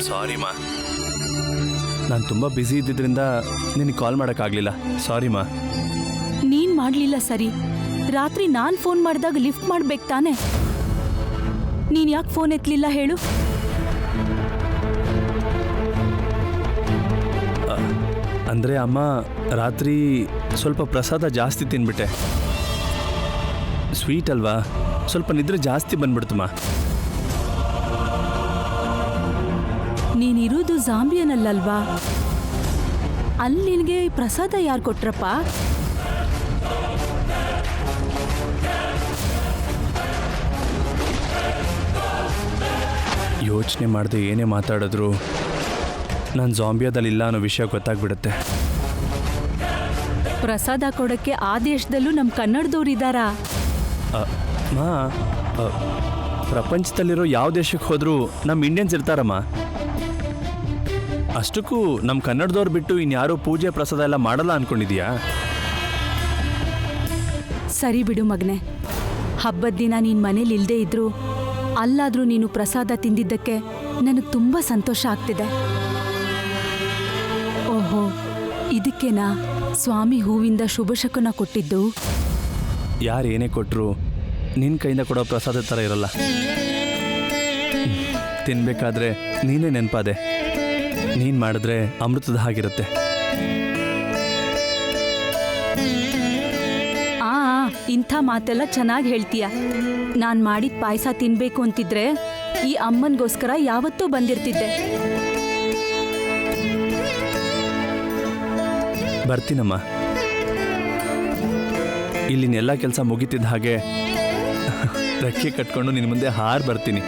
ಸಾರಿ ಮಾ, ನಾನು ತುಂಬ ಬ್ಯುಸಿ ಇದ್ದಿದ್ದರಿಂದ ನಿನಗೆ ಕಾಲ್ ಮಾಡೋಕ್ಕಾಗಲಿಲ್ಲ. ಸಾರಿ ಮಾ. ನೀನ್ ಮಾಡ್ಲಿಲ್ಲ ಸರಿ, ರಾತ್ರಿ ನಾನ್ ಫೋನ್ ಮಾಡಿದಾಗ ಲಿಫ್ಟ್ ಮಾಡ್ಬೇಕು ತಾನೆ. ನೀನ್ ಯಾಕೆ ಫೋನ್ ಎತ್ತಲಿಲ್ಲ ಹೇಳು? ಅಂದರೆ ಅಮ್ಮ, ರಾತ್ರಿ ಸ್ವಲ್ಪ ಪ್ರಸಾದ ಜಾಸ್ತಿ ತಿನ್ಬಿಟ್ಟೆ. ಸ್ವೀಟ್ ಅಲ್ವಾ, ಸ್ವಲ್ಪ ನಿದ್ರೆ ಜಾಸ್ತಿ ಬಂದ್ಬಿಡ್ತಮ್ಮ. ನೀನಿರೋದು ಜಾಂಬಿಯನಲ್ಲಲ್ವಾ? ಅಲ್ಲಿ ನಿನಗೆ ಪ್ರಸಾದ ಯಾರು ಕೊಟ್ರಪ್ಪ? ಯೋಚನೆ ಮಾಡದೆ ಏನೇ ಮಾತಾಡಿದ್ರು ನಾನು ಜಾಂಬಿಯಾದಲ್ಲಿಲ್ಲ ಅನ್ನೋ ವಿಷಯ ಗೊತ್ತಾಗ್ಬಿಡುತ್ತೆ. ಪ್ರಸಾದ ಕೊಡಕ್ಕೆ ಆ ದೇಶದಲ್ಲೂ ನಮ್ಮ ಕನ್ನಡದವ್ರು ಇದ್ದಾರಾ? ಮಾ, ಪ್ರಪಂಚದಲ್ಲಿರೋ ಯಾವ ದೇಶಕ್ಕೆ ಹೋದರೂ ನಮ್ಮ ಇಂಡಿಯನ್ಸ್ ಇರ್ತಾರಮ್ಮ. ಅಷ್ಟಕ್ಕೂ ನಮ್ಮ ಕನ್ನಡದವ್ರು ಬಿಟ್ಟು ಇನ್ಯಾರೂ ಪೂಜೆ ಪ್ರಸಾದ ಎಲ್ಲ ಮಾಡಲ್ಲ ಅನ್ಕೊಂಡಿದೀಯಾ? ಸರಿ ಬಿಡು ಮಗನೆ, ಹಬ್ಬದ ದಿನ ನೀನು ಮನೇಲಿ ಇಲ್ಲದೆ ಇದ್ರು ಅಲ್ಲಾದರೂ ನೀನು ಪ್ರಸಾದ ತಿಂದಿದ್ದಕ್ಕೆ ನನಗೆ ತುಂಬ ಸಂತೋಷ ಆಗ್ತಿದೆ. ಓಹೋ, ಇದಕ್ಕೇನಾ ಸ್ವಾಮಿ ಹೂವಿಂದ ಶುಭಶಕುನ ಕೊಟ್ಟಿದ್ದು? ಯಾರು ಏನೇ ಕೊಟ್ಟರು ನಿನ್ನ ಕೈಯಿಂದ ಕೊಡೋ ಪ್ರಸಾದ ಥರ ಇರಲ್ಲ. ತಿನ್ಬೇಕಾದ್ರೆ ನೀನೇ ನೆನಪಾದೆ. ನೀನು ಮಾಡಿದ್ರೆ ಅಮೃತದ ಹಾಗಿರುತ್ತೆ. ಇಂಥ ಮಾತೆಲ್ಲ ಚೆನ್ನಾಗಿ ಹೇಳ್ತೀಯ. ನಾನು ಮಾಡಿದ ಪಾಯಸ ತಿನ್ಬೇಕು ಅಂತಿದ್ರೆ ಈ ಅಮ್ಮನಿಗೋಸ್ಕರ ಯಾವತ್ತೂ ಬಂದಿರ್ತಿದ್ದೆ. ಬರ್ತೀನಮ್ಮ. ಇಲ್ಲಿನೆಲ್ಲ ಕೆಲಸ ಮುಗಿತಿದ್ದ ಹಾಗೆ ರೆಕ್ಕೆ ಕಟ್ಕೊಂಡು ನಿನ್ನ ಮುಂದೆ ಹಾರು ಬರ್ತೀನಿ.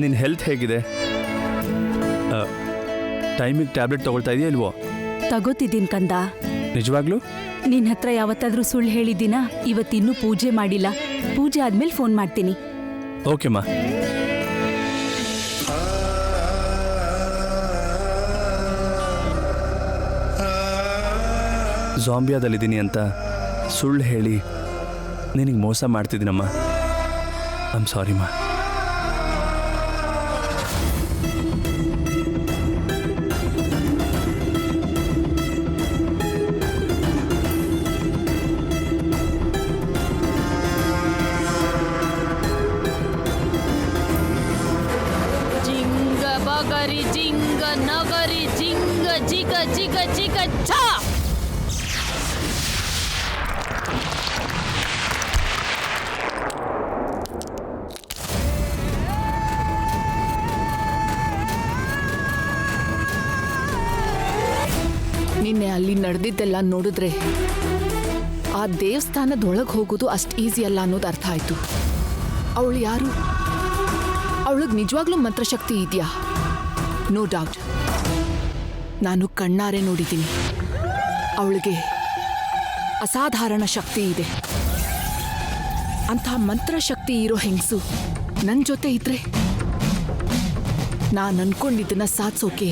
ನಿನ್ನ ಹೆಲ್ತ್ ಹೇಗಿದೆ? ಟೈಮಿಗೆ ಟ್ಯಾಬ್ಲೆಟ್ ತಗೊಳ್ತಾ ಇದೆಯಾ ಇಲ್ವೋ? ತಗೋತಿದ್ದೀನಿ ಕಂದ. ನಿಜವಾಗ್ಲೂ? ನಿನ್ನ ಹತ್ರ ಯಾವತ್ತಾದ್ರೂ ಸುಳ್ಳು ಹೇಳಿದ್ದೀನಾ? ಇವತ್ತಿನ್ನೂ ಪೂಜೆ ಮಾಡಿಲ್ಲ. ಪೂಜೆ ಆದ್ಮೇಲೆ ಫೋನ್ ಮಾಡ್ತೀನಿ. ಓಕೆಮ್ಮ. ಜಾಂಬಿಯಾದಲ್ಲಿದ್ದೀನಿ ಅಂತ ಸುಳ್ಳು ಹೇಳಿ ನಿನಗೆ ಮೋಸ ಮಾಡ್ತಿದ್ದೀನಮ್ಮ. I am ಸಾರಿಮ್ಮ. ಜಿಂಗ ಬಗರಿ ಜಿಂಗ ನಗರಿ ಜಿಂಗ ಜಿಗ ಜಿಗ ಜಿಗ ಛಾ. ನಿನ್ನೆ ಅಲ್ಲಿ ನಡೆದಿದ್ದೆಲ್ಲ ನೋಡಿದ್ರೆ ಆ ದೇವಸ್ಥಾನದೊಳಗೆ ಹೋಗೋದು ಅಷ್ಟು ಈಸಿ ಅಲ್ಲ ಅನ್ನೋದು ಅರ್ಥ ಆಯ್ತು. ಅವಳು ಯಾರು? ಅವಳಿಗೆ ನಿಜವಾಗ್ಲೂ ಮಂತ್ರಶಕ್ತಿ ಇದೆಯಾ? No doubt. ನಾನು ಕಣ್ಣಾರೆ ನೋಡಿದ್ದೀನಿ. ಅವಳಿಗೆ ಅಸಾಧಾರಣ ಶಕ್ತಿ ಇದೆ. ಅಂಥ ಮಂತ್ರಶಕ್ತಿ ಇರೋ ಹೆಂಗಸು ನನ್ನ ಜೊತೆ ಇದ್ರೆ ನಾನು ಅನ್ಕೊಂಡಿದ್ದನ್ನ ಸಾಧಿಸೋಕೆ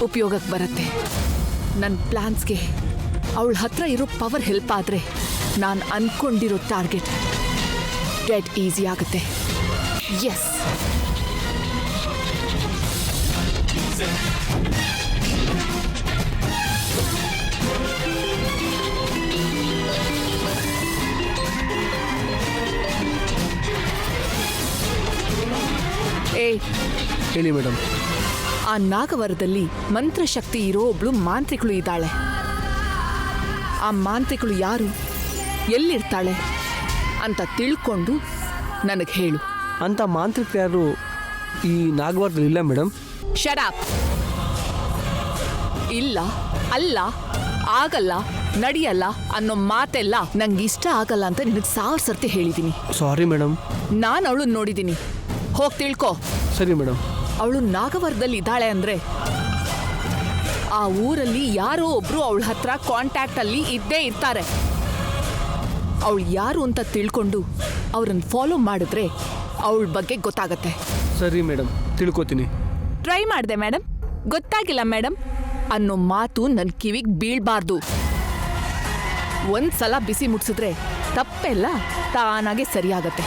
ಉಪಯೋಗಕ್ಕೆ ಬರುತ್ತೆ. ನನ್ನ ಪ್ಲಾನ್ಸ್ಗೆ ಅವಳ ಹತ್ರ ಇರೋ ಪವರ್ ಹೆಲ್ಪ್ ಆದರೆ ನಾನು ಅನ್ಕೊಂಡಿರೋ ಟಾರ್ಗೆಟ್ ಡೆಡ್ ಈಸಿ ಆಗುತ್ತೆ. ಎಸ್. ಹೇಳಿ ಮೇಡಮ್. ಆ ನಾಗವರದಲ್ಲಿ ಮಂತ್ರಶಕ್ತಿ ಇರೋ ಒಬ್ಳು ಮಾಂತ್ರಿಕಳು ಇದ್ದಾಳೆ. ಆ ಮಾಂತ್ರಿಕಳು ಯಾರು, ಎಲ್ಲಿರ್ತಾಳೆ ಅಂತ ತಿಳ್ಕೊಂಡು ನನಗೆ ಹೇಳು. ಅಂತ ಮಾಂತ್ರಿಕ ಯಾರು ಈ ನಾಗವಾರದಲ್ಲಿ ಇಲ್ಲ ಮೇಡಮ್. ಶಟ್. ಇಲ್ಲ, ಅಲ್ಲ, ಆಗಲ್ಲ, ನಡೆಯಲ್ಲ ಅನ್ನೋ ಮಾತೆಲ್ಲ ನಂಗೆ ಇಷ್ಟ ಆಗಲ್ಲ ಅಂತ ನಿನಗೆ 1000 ಸರ್ತಿ ಹೇಳಿದ್ದೀನಿ. Sorry madam. ನಾನು ಅವಳನ್ನ ನೋಡಿದ್ದೀನಿ. ಹೋಗಿ ತಿಳ್ಕೊ. ಸರಿ ಮೇಡಮ್. ಅವಳು ನಾಗವರದಲ್ಲಿ ಇದ್ದಾಳೆ ಅಂದ್ರೆ ಆ ಊರಲ್ಲಿ ಯಾರೋ ಒಬ್ರು ಅವಳ ಹತ್ರ ಕಾಂಟ್ಯಾಕ್ಟ್ ಅಲ್ಲಿ ಇದ್ದೇ ಇರ್ತಾರೆ. ಅವಳು ಯಾರು ಅಂತ ತಿಳ್ಕೊಂಡು ಅವ್ರನ್ನ ಫಾಲೋ ಮಾಡಿದ್ರೆ ಅವಳ ಬಗ್ಗೆ ಗೊತ್ತಾಗತ್ತೆ. ಸರಿ ಮೇಡಮ್, ತಿಳ್ಕೊತೀನಿ. ಟ್ರೈ ಮಾಡಿದೆ ಮೇಡಮ್, ಗೊತ್ತಾಗಿಲ್ಲ ಮೇಡಮ್ ಅನ್ನೋ ಮಾತು ನನ್ನ ಕಿವಿಗೆ ಬೀಳ್ಬಾರ್ದು. ಒಂದ್ಸಲ ಬಿಸಿ ಮುಟ್ಸಿದ್ರೆ ತಪ್ಪೆಲ್ಲ ತಾನಾಗೆ ಸರಿಯಾಗತ್ತೆ.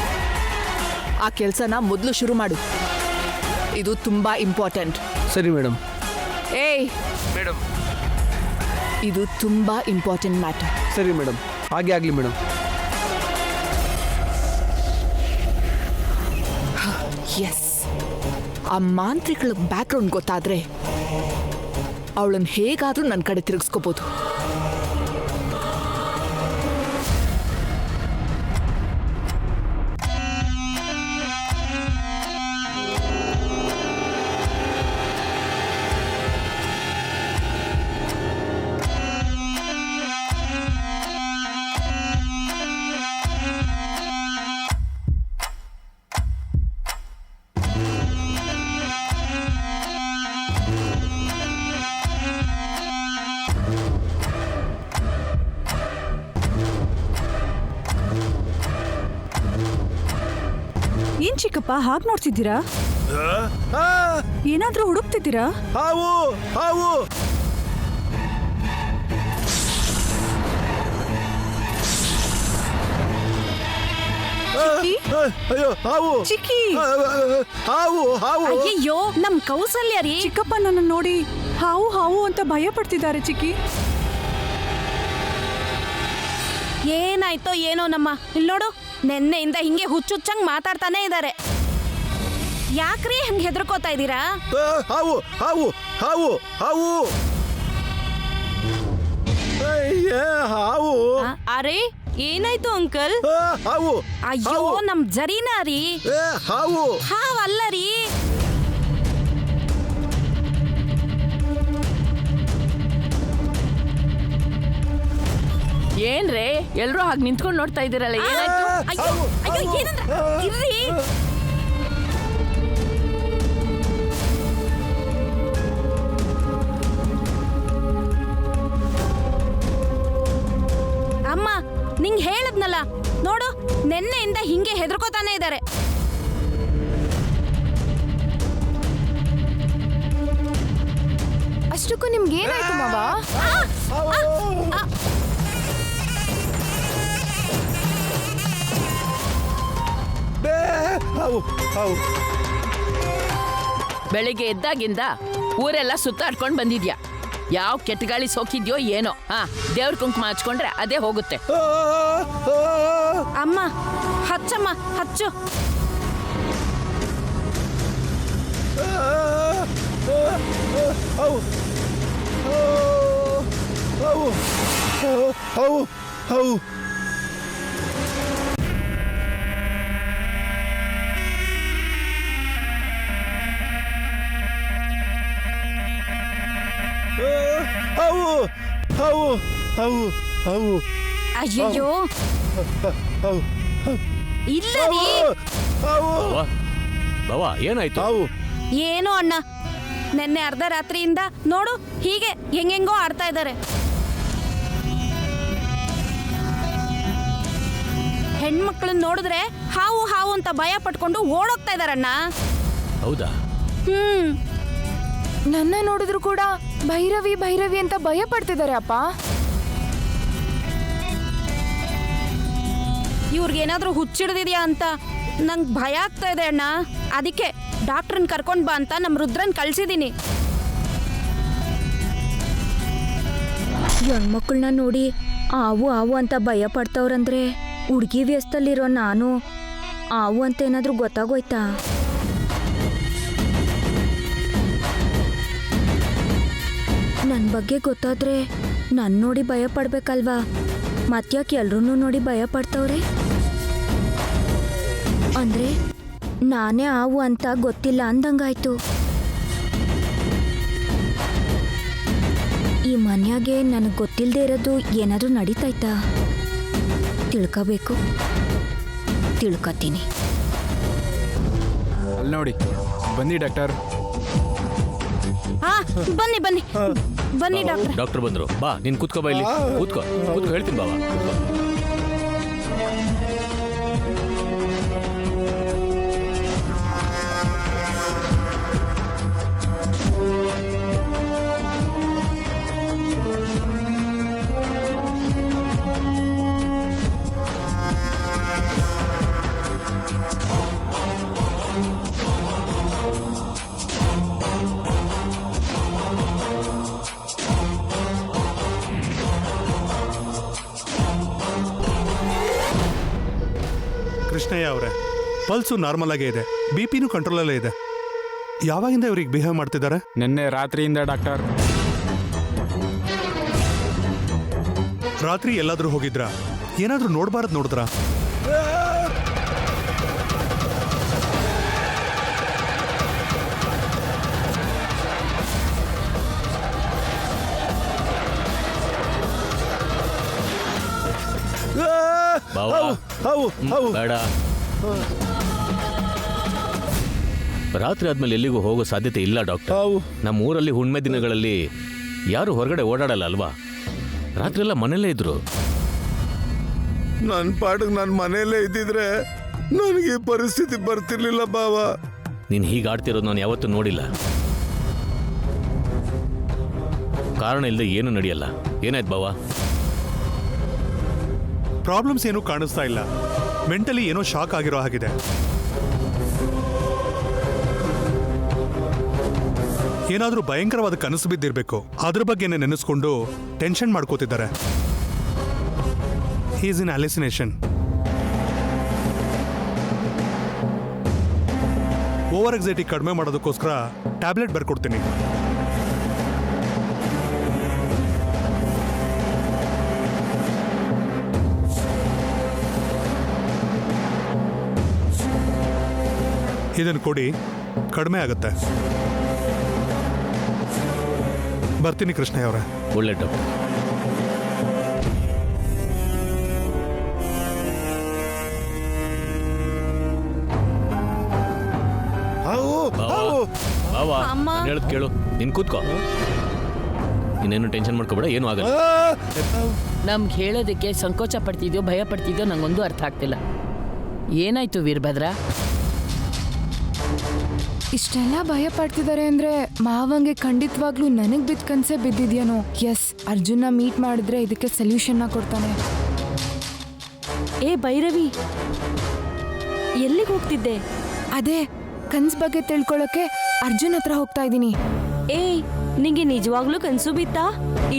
ಆ ಕೆಲಸನ ಮೊದಲು ಶುರು ಮಾಡು. ಇದು ತುಂಬಾ ಇಂಪಾರ್ಟೆಂಟ್. ಸರಿ ಮೇಡಮ್. ಏಯ್, ಮೇಡಮ್. ಇದು ತುಂಬಾ ಇಂಪಾರ್ಟೆಂಟ್ ಮ್ಯಾಟರ್. ಸರಿ ಮೇಡಮ್, ಹಾಗೆ ಆಗಲಿ ಮೇಡಮ್. ಎಸ್, ಆ ಮಾಂತ್ರಿಕಳ ಬ್ಯಾಕ್ಗ್ರೌಂಡ್ ಗೊತ್ತಾದ್ರೆ ಅವಳನ್ನು ಹೇಗಾದ್ರೂ ನನ್ನ ಕಡೆ ತಿರುಗಿಸ್ಕೋಬಹುದು. ಏನ್ ಚಿಕ್ಕಪ್ಪ ಹಾಗೆ ನೋಡ್ತಿದ್ದೀರಾ? ಏನಾದ್ರೂ ಹುಡುಕ್ತಿದ್ದೀರಾ? ಹಾವು ಹಾವು ಅಯ್ಯೋ ಹಾವು ಚಿಕ್ಕಿ, ಹಾವು ಹಾವು ಅಯ್ಯಯ್ಯೋ ನಮ್ ಕೌಸಲ್ಯ ರೀ. ಚಿಕ್ಕಪ್ಪ ನನ್ನ ನೋಡಿ ಹಾವು ಹಾವು ಅಂತ ಭಯ ಪಡ್ತಿದ್ದಾರೆ ಚಿಕ್ಕಿ. ಏನಾಯ್ತೋ ಏನೋ ನಮ್ಮ ಇಲ್ಲಿ ನೋಡು, ನೆನ್ನೆಯಿಂದ ಹಿಂಗೆ ಹುಚ್ಚುಚ್ಚಂಗ್ ಮಾತಾಡ್ತಾನೆ ಇದ್ದಾರೆ. ಯಾಕ್ರಿ ಹಂಗೆ ಹೆದರ್ಕೋತಾ ಇದ್ದೀರಾ? ಹಾವು ಹಾವು ಹಾವು ಹಾವು ಅಯ್ಯ ಹಾವು ಅರೆ ಏನಾಯ್ತು ಅಂಕಲ್? ಹಾವು ಅಯ್ಯೋ ನಮ್ ಜರೀನಾ ರೀ. ಹಾವು ಹಾವಲ್ಲ ರೀ. ಏನ್ರೇ ಎಲ್ರೂ ಹಾಗೆ ನಿಂತ್ಕೊಂಡು ನೋಡ್ತಾ ಇದ್ದೀರಲ್ಲ, ಏನಾಯ್ತು? ಅಯ್ಯೋ ಅಯ್ಯೋ ಏನಂದ್ರ ಇರ್ರಿ. ಅಮ್ಮ ನಿಂಗ್ ಹೇಳದ್ನಲ್ಲ ನೋಡು, ನೆನ್ನೆಯಿಂದ ಹಿಂಗೆ ಹೆದರ್ಕೋತಾನೆ ಇದ್ದಾರೆ. ಅಷ್ಟಕ್ಕೂ ನಿಮ್ಗೆ ಏನಾಯ್ತು ಮಾವ? ಹಾವು ಹಾವು ಬೆಳಿಗ್ಗೆ ಎದ್ದಾಗಿಂದ ಊರೆಲ್ಲ ಸುತ್ತಾಡ್ಕೊಂಡು ಬಂದಿದ್ಯಾ. ಯಾವ ಕೆಟ್ಟ ಗಾಳಿ ಸೋಕಿದ್ಯೋ ಏನೋ. ದೇವ್ರ ಕುಂಕುಮ ಹಚ್ಕೊಂಡ್ರೆ ಅದೇ ಹೋಗುತ್ತೆ. ಅಮ್ಮ ಹಚ್ಚಮ್ಮ ಹಚ್ಚು. ಹಾವು ಹಾವು ಹಾವು ಹಾವು ಹಾವು ಹಾವು ಹಾವು ಹಾವು ಅಯ್ಯಯ್ಯೋ ಹಾವು ಇಲ್ಲ ರೀ. ಹಾವು ಬಾವಾ ಏನಾಯ್ತು? ಹಾವು ಏನೋ ಅಣ್ಣ, ನೆನ್ನೆ ಅರ್ಧ ರಾತ್ರಿಯಿಂದ ನೋಡು ಹೀಗೆ ಹೆಂಗೆಂಗೋ ಆಡ್ತಾ ಇದ್ದಾರೆ. ಹೆಣ್ಮಕ್ಳನ್ನ ನೋಡಿದ್ರೆ ಹಾವು ಹಾವು ಅಂತ ಭಯ ಪಟ್ಕೊಂಡು ಓಡೋಗ್ತಾ ಇದಾರಣ್ಣ. ಹೌದಾ? ನನ್ನ ನೋಡಿದ್ರು ಕೂಡ ಭೈರವಿ ಭೈರವಿ ಅಂತ ಭಯ ಪಡ್ತಿದ್ದಾರೆ ಅಪ್ಪ. ಇವ್ರಿಗೇನಾದ್ರೂ ಹುಚ್ಚಿಡ್ದಿದ್ಯಾ ಅಂತ ನಂಗೆ ಭಯ ಆಗ್ತಾ ಇದೆ ಅಣ್ಣ. ಅದಕ್ಕೆ ಡಾಕ್ಟ್ರನ್ನ ಕರ್ಕೊಂಡ್ ಬಾ ಅಂತ ನಮ್ಮ ರುದ್ರನ್ ಕಳ್ಸಿದೀನಿ. ಹೆಣ್ಮಕ್ಳನ್ನ ನೋಡಿ ಆವು ಆವು ಅಂತ ಭಯ ಪಡ್ತವ್ರಂದ್ರೆ ಹುಡುಗಿ ವ್ಯಸ್ತಲ್ಲಿರೋ ನಾನು ಆವು ಅಂತ ಏನಾದ್ರೂ ಗೊತ್ತಾಗೋಯ್ತಾ? ನನ್ನ ಬಗ್ಗೆ ಗೊತ್ತಾದ್ರೆ ನನ್ನ ನೋಡಿ ಭಯ ಪಡ್ಬೇಕಲ್ವಾ? ಮತ್ಯಾಕೆ ಎಲ್ರೂ ನೋಡಿ ಭಯ ಪಡ್ತವ್ರೆ? ಅಂದ್ರೆ ನಾನೇ ಆವು ಅಂತ ಗೊತ್ತಿಲ್ಲ ಅಂದಂಗಾಯ್ತು. ಈ ಮನ್ಯಾಗೆ ನನಗೆ ಗೊತ್ತಿಲ್ಲದೆ ಇರೋದು ಏನಾದರೂ ನಡೀತಾಯ್ತಾ? ತಿಳ್ಕೋಬೇಕು, ತಿಳ್ಕೊತೀನಿ. ಅಲ್ಲಿ ನೋಡಿ, ಬನ್ನಿ ಡಾಕ್ಟರ್. ಹಾ ಬನ್ನಿ ಬನ್ನಿ ಬನ್ನಿ ಡಾಕ್ಟರ್. ಡಾಕ್ಟರ್ ಬಂದ್ರು. ಬಾ ನೀನ್ ಕೂತ್ಕೋ, ಬಾ ಇಲ್ಲಿ ಕೂತ್ಕೋ ಕೂತ್ಕೋ, ಹೇಳ್ತೀನಿ ಬಾವಾ. ಕೃಷ್ಣಯ್ಯ ಅವರೇ, ಪಲ್ಸು ನಾರ್ಮಲ್ ಆಗೇ ಇದೆ, ಬಿಪಿನೂ ಕಂಟ್ರೋಲಲ್ಲೇ ಇದೆ. ಯಾವಾಗಿಂದ ಇವ್ರಿಗೆ ಬಿಹೇವ್ ಮಾಡ್ತಿದ್ದಾರೆ? ನಿನ್ನೆ ರಾತ್ರಿಯಿಂದ ಡಾಕ್ಟರ್. ರಾತ್ರಿ ಎಲ್ಲಾದ್ರೂ ಹೋಗಿದ್ರಾ? ಏನಾದ್ರೂ ನೋಡ್ಬಾರದು ನೋಡಿದ್ರಾ? ಬಾವಾ ಬೇಡ. ರಾತ್ರಿ ಆದ್ಮೇಲೆ ಎಲ್ಲಿಗೂ ಹೋಗೋ ಸಾಧ್ಯತೆ ಇಲ್ಲ ಡಾಕ್ಟರ್. ನಮ್ಮ ಊರಲ್ಲಿ ಹುಣ್ಮೆ ದಿನಗಳಲ್ಲಿ ಯಾರು ಹೊರಗಡೆ ಓಡಾಡಲ್ಲ ಅಲ್ವಾ? ರಾತ್ರಿ ಎಲ್ಲ ಮನೆಯಲ್ಲೇ ಇದ್ರು. ನನ್ನ ಪಾಡಿಗೆ ನಾನು ಮನೆಯಲ್ಲೇ ಇದ್ದಿದ್ರೆ ನನಗೆ ಪರಿಸ್ಥಿತಿ ಬರ್ತಿರ್ಲಿಲ್ಲ ಬಾವ. ನೀನು ಹೀಗೆ ಆಡ್ತಿರೋದು ನಾನು ಯಾವತ್ತೂ ನೋಡಿಲ್ಲ. ಕಾರಣ ಇಲ್ಲದೆ ಏನು ನಡೆಯಲ್ಲ. ಏನಾಯ್ತು ಬಾವಾ? ಪ್ರಾಬ್ಲಮ್ಸ್ ಏನೂ ಕಾಣಿಸ್ತಾ ಇಲ್ಲ. ಮೆಂಟಲಿ ಏನೋ ಶಾಕ್ ಆಗಿರೋ ಹಾಗಿದೆ. ಏನಾದ್ರೂ ಭಯಂಕರವಾದ ಕನಸು ಬಿದ್ದಿರ್ಬೇಕು. ಅದ್ರ ಬಗ್ಗೆನೇ ನೆನೆಸ್ಕೊಂಡು ಟೆನ್ಷನ್ ಮಾಡ್ಕೋತಿದ್ದಾರೆ. Is in hallucination. Over anxiety ಕಡಿಮೆ ಮಾಡೋದಕ್ಕೋಸ್ಕರ ಟ್ಯಾಬ್ಲೆಟ್ ಬರ್ಕೊಡ್ತೀನಿ. ಇದನ್ನು ಕೊಡಿ, ಕಡಿಮೆ ಆಗುತ್ತೆ. ಬರ್ತೀನಿ ಕೃಷ್ಣಯ್ಯ ಅವರೇ. ಒಳ್ಳೆ ಡಾಕ್ಟರ್. ಬಾವಾ ಹೇಳದ್ ಕೇಳು. ನೀನ್ ಕೂತ್ಕೋ. ಇನ್ನೇನು ಟೆನ್ಷನ್ ಮಾಡ್ಕೋಬೇಡ, ಏನು ಆಗಲ್ಲ. ನಮ್ಗೆ ಹೇಳೋದಕ್ಕೆ ಸಂಕೋಚ ಪಡ್ತಿದ್ಯೋ ಭಯ ಪಡ್ತಿದ್ಯೋ ನಂಗೊಂದು ಅರ್ಥ ಆಗ್ತಿಲ್ಲ. ಏನಾಯ್ತು ವೀರಭದ್ರ? ಇಷ್ಟೆಲ್ಲ ಭಯ ಪಡ್ತಿದ್ದಾರೆ ಅಂದ್ರೆ ಮಾವಂಗೆ ಖಂಡಿತವಾಗ್ಲೂ ನನಗ್ ಬಿದ್ದ ಕನ್ಸೇ ಬಿದ್ದಿದ್ಯಾನೋ. ಎಸ್, ಅರ್ಜುನ ಮೀಟ್ ಮಾಡಿದ್ರೆ ಇದಕ್ಕೆ ಸೊಲ್ಯೂಷನ್ನ ಕೊಡ್ತಾನೆ. ಏ ಭೈರವಿ, ಎಲ್ಲಿಗೆ ಹೋಗ್ತಿದ್ದೆ? ಅದೇ ಕನ್ಸ್ ಬಗ್ಗೆ ತಿಳ್ಕೊಳ್ಳೋಕೆ ಅರ್ಜುನ್ ಹತ್ರ ಹೋಗ್ತಾ ಇದ್ದೀನಿ. ಏಯ್, ನಿಂಗೆ ನಿಜವಾಗ್ಲೂ ಕನ್ಸು ಬಿತ್ತಾ?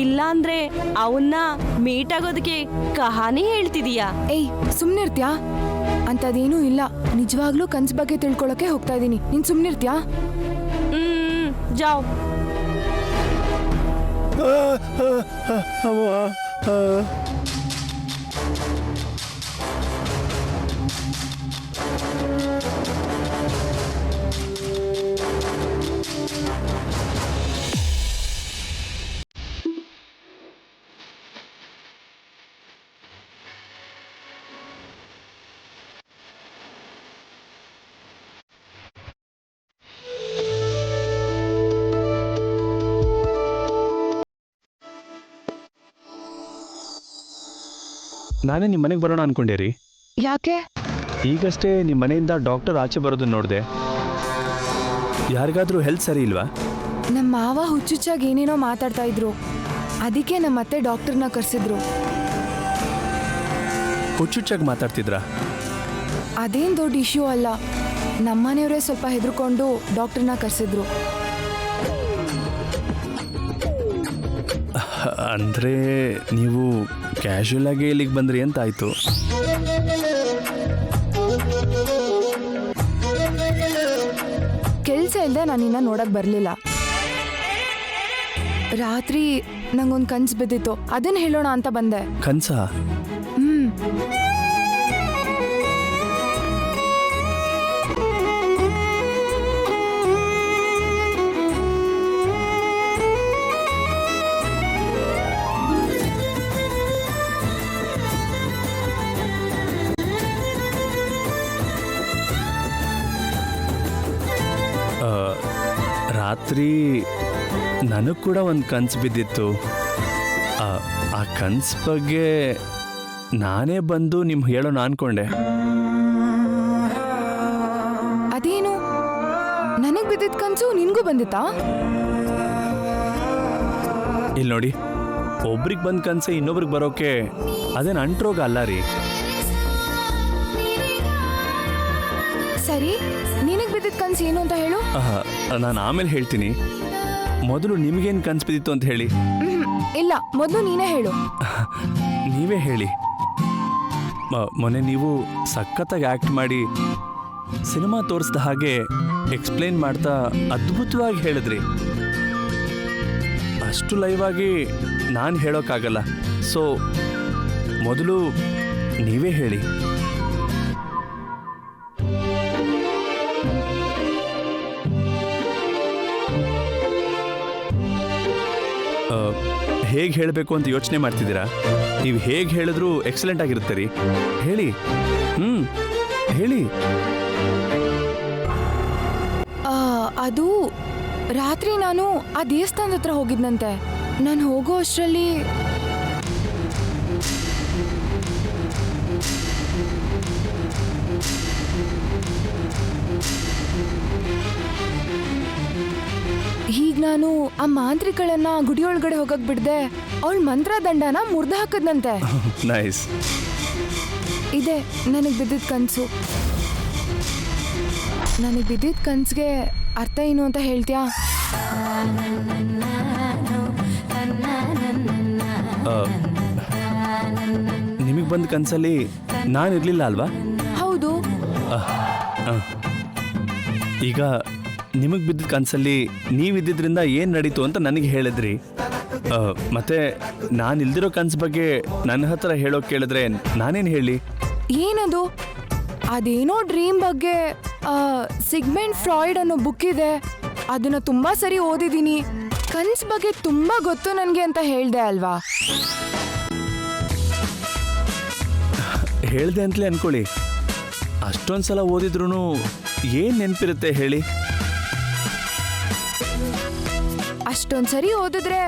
ಇಲ್ಲ ಅಂದ್ರೆ ಅವನ್ನ ಮೀಟ್ ಆಗೋದಕ್ಕೆ ಕಹಾನಿ ಹೇಳ್ತಿದೀಯಾ? ಏಯ್ ಸುಮ್ನಿರ್ತ್ಯಾ? ಅಂತದೇನೂ ಇಲ್ಲ, ನಿಜವಾಗ್ಲೂ ಕನ್ಸ್ ಬಗ್ಗೆ ತಿಳ್ಕೊಳ್ಳೋಕೆ ಹೋಗ್ತಾ ಇದ್ದೀನಿ. ನೀನ್ ಸುಮ್ನಿರ್ತ್ಯಾ? ಜಾವ್. ನಾನೇ ನಿಮ್ಮ ಮನೆಗೆ ಬರೋಣ ಅನ್ಕೊಂಡೆ ರೀ. ಯಾಕೆ? ಈಗಷ್ಟೇ ನಿಮ್ಮ ಮನೆಯಿಂದ ಡಾಕ್ಟರ್ ಆಚೆ ಬರೋದನ್ನ ನೋಡಿದೆ. ಯಾರಿಗಾದ್ರೂ ಹೆಲ್ತ್ ಸರಿ ಇಲ್ವಾ? ನಮ್ಮ ಮಾವ ಹುಚ್ಚುಚ್ಚಾಗಿ ಏನೇನೋ ಮಾತಾಡ್ತಾ ಇದ್ರು. ಅದಕ್ಕೆ ನಮ್ಮ ಅತ್ತೆ ಡಾಕ್ಟರ್ನ ಕರೆಸಿದ್ರು. ಹುಚ್ಚುಚ್ಚಾಗಿ ಮಾತಾಡ್ತಿದ್ರಾ? ಅದೇನು ದೊಡ್ಡ ಇಶ್ಯೂ ಅಲ್ಲ. ನಮ್ಮನೆಯವರೇ ಸ್ವಲ್ಪ ಹೆದರ್ಕೊಂಡು ಡಾಕ್ಟರ್ನ ಕರೆಸಿದ್ರು. ಅಂದರೆ ನೀವು ಕ್ಯಾಶುಯಲ್ ಆಗಿ ಇಲ್ಲಿಗೆ ಬಂದ್ರಿ ಅಂತ ಆಯಿತು. ಕೆಲಸ ಇಲ್ಲದೆ ನಾನು ಇನ್ನ ನೋಡಕ್ ಬರಲಿಲ್ಲ. ರಾತ್ರಿ ನಂಗೊಂದು ಕನ್ಸು ಬಿದ್ದಿತ್ತು, ಅದನ್ನ ಹೇಳೋಣ ಅಂತ ಬಂದೆ. ಕನ್ಸಾ? ರಾತ್ರಿ ನನಗೆ ಕೂಡ ಒಂದು ಕನ್ಸು ಬಿದ್ದಿತ್ತು. ಆ ಕನ್ಸು ಬಗ್ಗೆ ನಾನೇ ಬಂದು ನಿಮ್ಗೆ ಹೇಳೋಣ ಅನ್ಕೊಂಡೆ. ಅದೇನು, ನನಗೆ ಬಿದ್ದಿದ್ದ ಕನ್ಸು ನಿನ್ಗೂ ಬಂದಿತ್ತಾ? ಇಲ್ಲಿ ನೋಡಿ, ಒಬ್ರಿಗೆ ಬಂದ ಕನ್ಸೆ ಇನ್ನೊಬ್ರಿಗೆ ಬರೋಕೆ ಅದೇನು ಅಂಟ್ರೋಗ ಅಲ್ಲ ರೀ. ಸರಿ, ನಿನಗೆ ಬಿದ್ದಿದ್ದ ಕನ್ಸು ಏನು ಅಂತ ಹೇಳು. ನಾನು ಆಮೇಲೆ ಹೇಳ್ತೀನಿ. ಮೊದಲು ನಿಮಗೇನು ಕನ್ಸು ಬಿದ್ದಿತ್ತು ಅಂತ ಹೇಳಿ. ಇಲ್ಲ, ಮೊದಲು ನೀನೇ ಹೇಳು. ನೀವೇ ಹೇಳಿ. ಮೊನ್ನೆ ನೀವು ಸಖತ್ತಾಗಿ ಆ್ಯಕ್ಟ್ ಮಾಡಿ ಸಿನಿಮಾ ತೋರಿಸಿದ ಹಾಗೆ ಎಕ್ಸ್ಪ್ಲೇನ್ ಮಾಡ್ತಾ ಅದ್ಭುತವಾಗಿ ಹೇಳಿದ್ರಿ. ಅಷ್ಟು ಲೈವ್ ಆಗಿ ನಾನು ಹೇಳೋಕ್ಕಾಗಲ್ಲ. ಸೊ ಮೊದಲು ನೀವೇ ಹೇಳಿ. ಹೇಗೆ ಹೇಳಬೇಕು ಅಂತ ಯೋಚನೆ ಮಾಡ್ತಿದ್ದೀರಾ? ನೀವು ಹೇಗೆ ಹೇಳಿದ್ರೂ ಎಕ್ಸಲೆಂಟ್ ಆಗಿರುತ್ತೆ ರೀ. ಹೇಳಿ. ಹೇಳಿ. ಅದು ರಾತ್ರಿ ನಾನು ಆ ದೇವಸ್ಥಾನದ ಹತ್ರ ಹೋಗಿದ್ನಂತೆ. ನಾನು ಹೋಗೋ ಅಷ್ಟರಲ್ಲಿ ಹೀಗೆ ನಾನು ಆ ಮಾಂತ್ರಿಗಳನ್ನ ಗುಡಿಯೊಳಗಡೆ ಹೋಗಕ್ ಬಿಡ್ದೆ ಅವಳ ಮಂತ್ರದಂಡನ ಮುರ್ದು ಹಾಕದ್ನಂತೆ. ನೈಸ್. ಇದೆ ನನಗೆ ಬಿದ್ದಿದ್ದ ಕನಸು. ನನಗೆ ಬಿದ್ದಿದ್ದ ಕನಸಿಗೆ ಅರ್ಥ ಏನು ಅಂತ ಹೇಳ್ತೀಯಾ? ನಿಮಗೆ ಬಂದ ಕನಸಲ್ಲಿ ನಾನು ಇರಲಿಲ್ಲ ಅಲ್ವಾ? ಹೌದು. ಈಗ ನಿಮಗೆ ಬಿದ್ದ ಕನಸಲ್ಲಿ ನೀವಿದ್ದಿದ್ರಿಂದ ಏನು ನಡೀತು ಅಂತ ನನಗೆ ಹೇಳಿದ್ರಿ. ಮತ್ತೆ ನಾನು ಇಲ್ದಿರೋ ಕನಸು ಬಗ್ಗೆ ನನ್ನ ಹತ್ರ ಹೇಳೋಕೆ ಕೇಳಿದ್ರೆ ನಾನೇನು ಹೇಳಿ? ಏನದು? ಅದೇನೋ ಡ್ರೀಮ್ ಬಗ್ಗೆ ಸಿಗ್ಮೆಂಟ್ ಫ್ರಾಯ್ಡ್ ಅನ್ನೋ ಬುಕ್ ಇದೆ, ಅದನ್ನ ತುಂಬಾ ಸರಿ ಓದಿದ್ದೀನಿ. ಕನ್ಸ್ ಬಗ್ಗೆ ತುಂಬಾ ಗೊತ್ತು ನನಗೆ ಅಂತ ಹೇಳ್ದೆ ಅಲ್ವಾ? ಹೇಳ್ದೆ ಅಂತಲೇ ಅನ್ಕೊಳ್ಳಿ. ಅಷ್ಟೊಂದು ಸಲ ಓದಿದ್ರು ಏನು ನೆನಪಿರುತ್ತೆ ಹೇಳಿ? ಅಷ್ಟೊಂದು ಸರಿ ಓದಿದ್ರೆ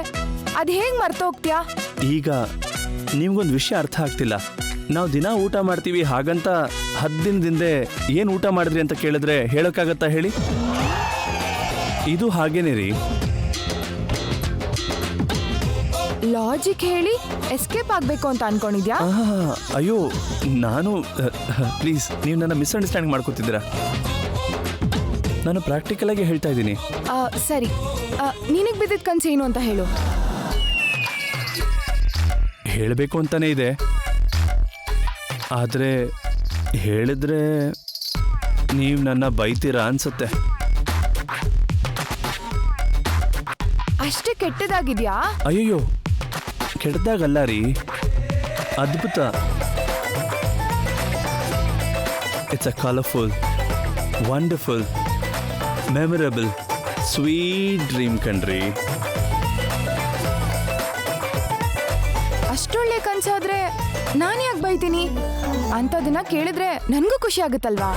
ಅದು ಹೇಗೆ ಮರ್ತೋಗ್ತೀಯಾ? ಈಗ ನಿಮ್ಗೊಂದು ವಿಷಯ ಅರ್ಥ ಆಗ್ತಿಲ್ಲ. ನಾವು ದಿನ ಊಟ ಮಾಡ್ತೀವಿ, ಹಾಗಂತ 10 ದಿನದಿಂದೆ ಏನು ಊಟ ಮಾಡಿದ್ರಿ ಅಂತ ಕೇಳಿದ್ರೆ ಹೇಳೋಕ್ಕಾಗತ್ತಾ ಹೇಳಿ? ಇದು ಹಾಗೇನೆ ರೀ. ಲಾಜಿಕ್ ಹೇಳಿ ಎಸ್ಕೇಪ್ ಆಗಬೇಕು ಅಂತ ಅನ್ಕೊಂಡಿದ್ಯಾ? ಅಯ್ಯೋ, ನಾನು ಪ್ಲೀಸ್, ನೀವು ನನ್ನ ಮಿಸ್ಅಂಡರ್ಸ್ಟ್ಯಾಂಡಿಂಗ್ ಮಾಡ್ಕೊತಿದ್ದೀರಾ. ನಾನು ಪ್ರಾಕ್ಟಿಕಲ್ ಆಗಿ ಹೇಳ್ತಾ ಇದ್ದೀನಿ. ಸರಿ, ನಿನಗೆ ಬಿದ್ದಿದ್ದ ಕನಸು ಏನು ಅಂತ ಹೇಳು. ಹೇಳಬೇಕು ಅಂತಾನೆ ಇದೆ, ಆದರೆ ಹೇಳಿದ್ರೆ ನೀವು ನನ್ನ ಬೈತೀರಾ ಅನ್ಸುತ್ತೆ. ಅಷ್ಟೇ ಕೆಟ್ಟದಾಗಿದ್ಯಾ? ಅಯ್ಯಯ್ಯೋ, ಕೆಟ್ಟದಾಗಲ್ಲ ರೀ, ಅದ್ಭುತ. It's a colourful, wonderful, memorable, sweet dream ಕಣ್ರಿ. ಅಷ್ಟೊಳ್ಳೆ ಕನ್ಸಾದ್ರೆ ನಾನು ಯಾಕೆ ಬೈತೀನಿ? ಅಂಥದನ್ನ ಕೇಳಿದ್ರೆ ನನಗೂ ಖುಷಿ ಆಗುತ್ತಲ್ವಾ?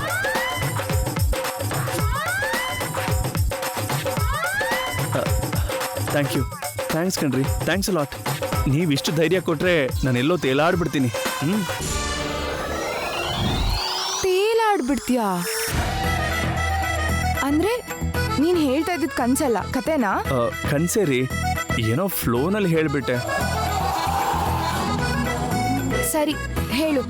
ಥ್ಯಾಂಕ್ ಯು, ಥ್ಯಾಂಕ್ಸ್ ಕಣ್ರಿ, ಥ್ಯಾಂಕ್ಸ್ ಅ ಲಾಟ್. ನೀವಿಷ್ಟು ಧೈರ್ಯ ಕೊಟ್ರೆ ನಾನೆಲ್ಲೋ ತೇಲಾಡ್ಬಿಡ್ತೀನಿ. ತೇಲಾಡ್ಬಿಡ್ತೀಯಾ ಅಂದ್ರೆ ನೀನ್ ಹೇಳ್ತಾ ಇದ್ದಿದ್ ಕನ್ಸಲ್ಲ, ಕತೆನಾ? ಕನ್ಸೇ ರೀ, ಏನೋ ಫ್ಲೋನಲ್ಲಿ ಹೇಳ್ಬಿಟ್ಟೆ. ಸರಿ ಹೇಳು.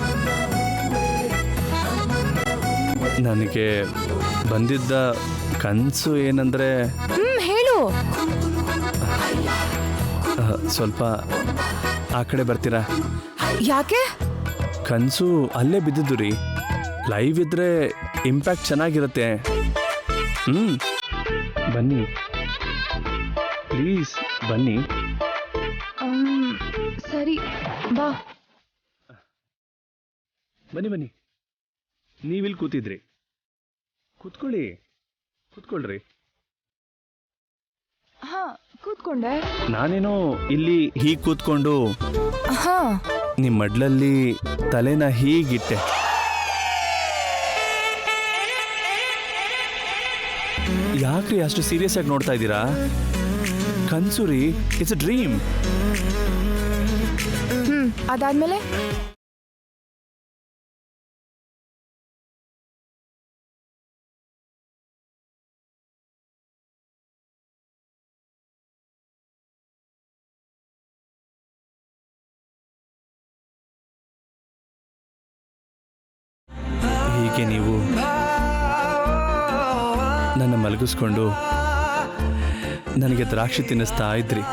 ನನಗೆ ಬಂದಿದ್ದ ಕನಸು ಏನಂದ್ರೆ, ಹೇಳು. ಸ್ವಲ್ಪ ಆ ಕಡೆ ಬರ್ತೀರಾ? ಯಾಕೆ? ಕನಸು ಅಲ್ಲೇ ಬಿದ್ದಿದ್ದು ರೀ. ಲೈವ್ ಇದ್ರೆ ಇಂಪ್ಯಾಕ್ಟ್ ಚೆನ್ನಾಗಿರುತ್ತೆ. ಬನ್ನಿ ಪ್ಲೀಸ್, ಬನ್ನಿ. ಸರಿ ಬಾ. ಬನ್ನಿ ಬನ್ನಿ, ನೀವಿಲ್ಲಿ ಕೂತಿದ್ರಿ, ಕೂತ್ಕೊಳ್ಳಿ, ಕೂತ್ಕೊಳ್ರಿ. ಹಾ, ಕೂತ್ಕೊಂಡೆ. ನಾನೇನೋ ಇಲ್ಲಿ ಹೀಗೆ ಕೂತ್ಕೊಂಡು ಹಾ ನಿಮ್ಮ ಮಡ್ಲಲ್ಲಿ ತಲೆನ ಹೀಗಿಟ್ಟೆ. ಯಾಕ್ರಿ ಅಷ್ಟು ಸೀರಿಯಸ್ ಆಗಿ ನೋಡ್ತಾ ಇದ್ದೀರಾ? ಕನ್ಸು ರೀ, ಇಟ್ಸ್ ಅ ಡ್ರೀಮ್. ಅದಾದ್ಮೇಲೆ ಹೀಗೆ ನೀವು ನನ್ನ ಮಲಗಿಸ್ಕೊಂಡು ನನಗೆ ದ್ರಾಕ್ಷಿ ತಿನ್ನಿಸ್ತಾ ಇದ್ರಿ.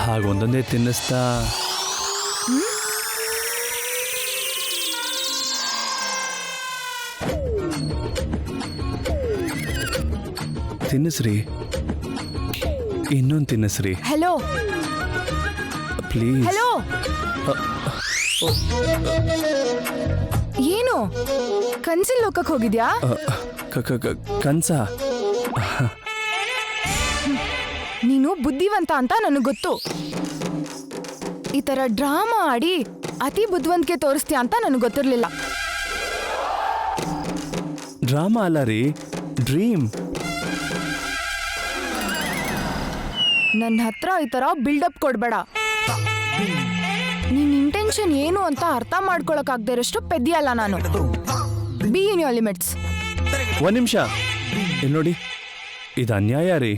ಹಾಗೊಂದೊಂದೇ ತಿನ್ನಿಸ್ತಾ ತಿನ್ನಿಸ್ರಿ, ಇನ್ನೊಂದು ತಿನ್ನಿಸ್ರಿ ಹಲೋ ಪ್ಲೀಸ್. ಹಲೋ ಏನು ಕನ್ಸಿನ ಲೋಕಕ್ಕೆ ಹೋಗಿದ್ಯಾ? ಕನ್ಸ? ನೀನು ಬುದ್ಧಿವಂತ ಅಂತ ನನಗೆ ಗೊತ್ತು. ಈ ತರ ಡ್ರಾಮಾ ಆಡಿ ಅತಿ ಬುದ್ಧಿವಂತಿಕೆ ತೋರಿಸ್ತೀಯ ಅಂತ ನನಗೆ ಗೊತ್ತಿರಲಿಲ್ಲ. ಡ್ರಾಮಾ ಅಲ್ಲ ರೀ, ಡ್ರೀಮ್. ನನ್ನ ಹತ್ರ ಈ ತರ ಬಿಲ್ಡಪ್ ಕೊಡ್ಬೇಡ. ನಿನ್ ಇಂಟೆನ್ಷನ್ ಏನು ಅಂತ ಅರ್ಥ ಮಾಡ್ಕೊಳಕ್ಕಾಗದೇ ಇರೋಷ್ಟು ಪೆದ್ದಿ ಅಲ್ಲ ನಾನು. B in your limits. ಒಂದ್ ನಿಮಿಷ ಇಲ್ಲಿ ನೋಡಿ, ಇದು ಅನ್ಯಾಯ ರೀ.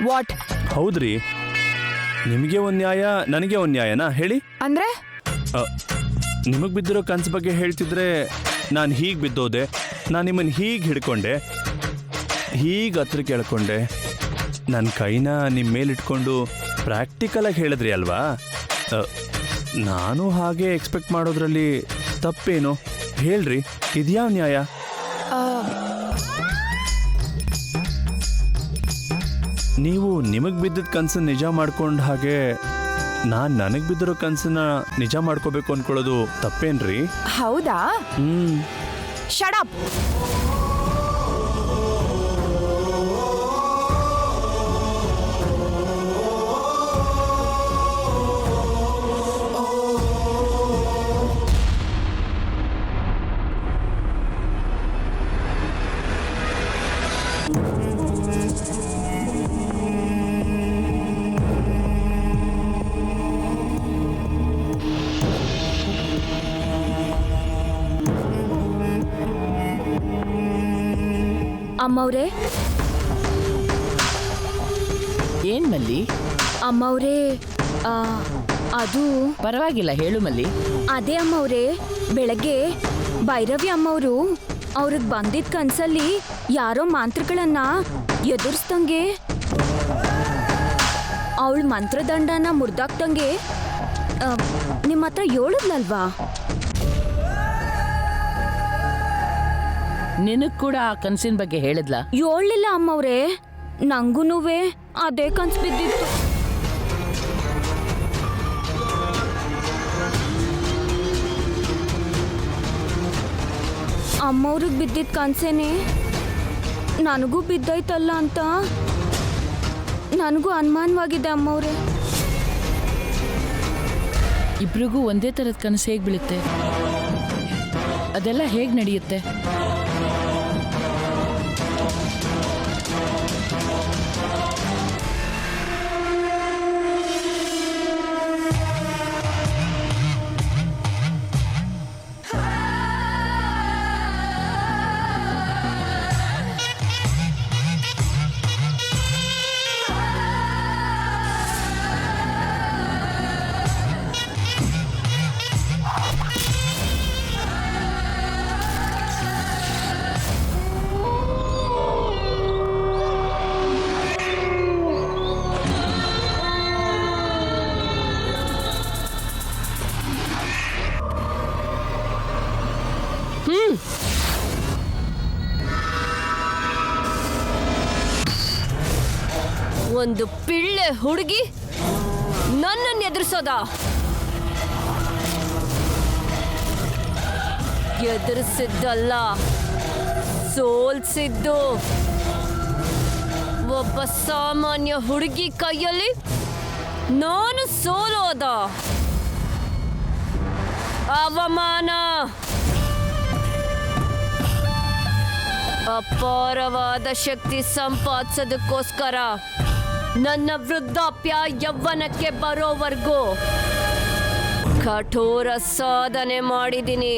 ವಾಟ್? ಹೌದ್ರಿ, ನಿಮಗೆ ಒಂದ್ ನ್ಯಾಯ, ನನಗೆ ಒಂದ್ ನ್ಯಾಯನಾ ಹೇಳಿ? ಅಂದ್ರೆ ನಿಮಗ್ ಬಿದ್ದಿರೋ ಕನ್ಸು ಬಗ್ಗೆ ಹೇಳ್ತಿದ್ರೆ ನಾನು ಹೀಗೆ ಬಿದ್ದೋದೆ, ನಾನು ನಿಮ್ಮನ್ನು ಹೀಗೆ ಹಿಡ್ಕೊಂಡೆ, ಹೀಗೆ ಹತ್ರ ಕೇಳ್ಕೊಂಡೆ, ನನ್ನ ಕೈನ ನಿಮ್ಮ ಮೇಲಿಟ್ಕೊಂಡು ಪ್ರಾಕ್ಟಿಕಲಾಗಿ ಹೇಳಿದ್ರಿ ಅಲ್ವಾ? ನಾನು ಹಾಗೆ ಎಕ್ಸ್ಪೆಕ್ಟ್ ಮಾಡೋದ್ರಲ್ಲಿ ತಪ್ಪೇನು ಹೇಳ್ರಿ? ಇದ್ಯಾವ ನ್ಯಾಯ? ನೀವು ನಿಮಗೆ ಬಿದ್ದಿದ್ದ ಕನಸನ್ನು ನಿಜ ಮಾಡ್ಕೊಂಡ ಹಾಗೆ ನಾನು ನನಗೆ ಬಿದ್ದಿರೋ ಕನಸನ್ನ ನಿಜ ಮಾಡ್ಕೋಬೇಕು ಅನ್ಕೊಳ್ಳೋದು ತಪ್ಪೇನ್ರಿ? ಹೌದಾ? Shut up. ಅಮ್ಮವ್ರೆ, ಏನ್ ಮಲ್ಲಿ? ಅಮ್ಮವ್ರೆ, ಅದು ಪರವಾಗಿಲ್ಲ, ಹೇಳು ಮಲ್ಲಿ. ಅದೇ ಅಮ್ಮವ್ರೆ, ಬೆಳಗ್ಗೆ ಭೈರವಿ ಅಮ್ಮವರು ಅವ್ರಿಗೆ ಬಂದಿದ್ದ ಕನ್ಸಲ್ಲಿ ಯಾರೋ ಮಾಂತ್ರಗಳನ್ನ ಎದುರಿಸ್ದಂಗೆ, ಅವಳ ಮಂತ್ರದಂಡನ ಮುರಿದಾಕ್ದಂಗೆ ನಿಮ್ಮ ಹತ್ರ ಹೇಳಿದ್ಲಲ್ವಾ? ನಿನಗ್ ಕೂಡ ಆ ಕನ್ಸಿನ ಬಗ್ಗೆ ಹೇಳಿದ್ಲಾ? ಹೇಳಲಿಲ್ಲ ಅಮ್ಮವ್ರೆ, ನಂಗೂನುವೆ ಅದೇ ಕನ್ಸು ಬಿದ್ದಿತ್ತು. ಅಮ್ಮವ್ರಿಗೆ ಬಿದ್ದಿದ್ದ ಕನ್ಸೇನೆ ನನಗೂ ಬಿದ್ದೈತಲ್ಲ ಅಂತ ನನಗೂ ಅನುಮಾನವಾಗಿದೆ ಅಮ್ಮವ್ರೆ. ಇಬ್ರಿಗೂ ಒಂದೇ ಥರದ ಕನಸು ಹೇಗೆ ಬೀಳುತ್ತೆ? ಅದೆಲ್ಲ ಹೇಗೆ ನಡೆಯುತ್ತೆ? ಒಂದು ಪಿಳ್ಳೆ ಹುಡುಗಿ ನನ್ನನ್ನು ಎದುರಿಸೋದ? ಎದುರಿಸಿದ್ದಲ್ಲ, ಸೋಲ್ಸಿದ್ದು. ಒಬ್ಬ ಸಾಮಾನ್ಯ ಹುಡುಗಿ ಕೈಯಲ್ಲಿ ನಾನು ಸೋಲೋದ? ಅವಮಾನ. ಅಪಾರವಾದ ಶಕ್ತಿ ಸಂಪಾದಿಸೋದಕ್ಕೋಸ್ಕರ ನನ್ನ ವೃದ್ಧಾಪ್ಯ ಯೌವನಕ್ಕೆ ಬರೋವರೆಗೂ ಕಠೋರ ಸಾಧನೆ ಮಾಡಿದ್ದೀನಿ.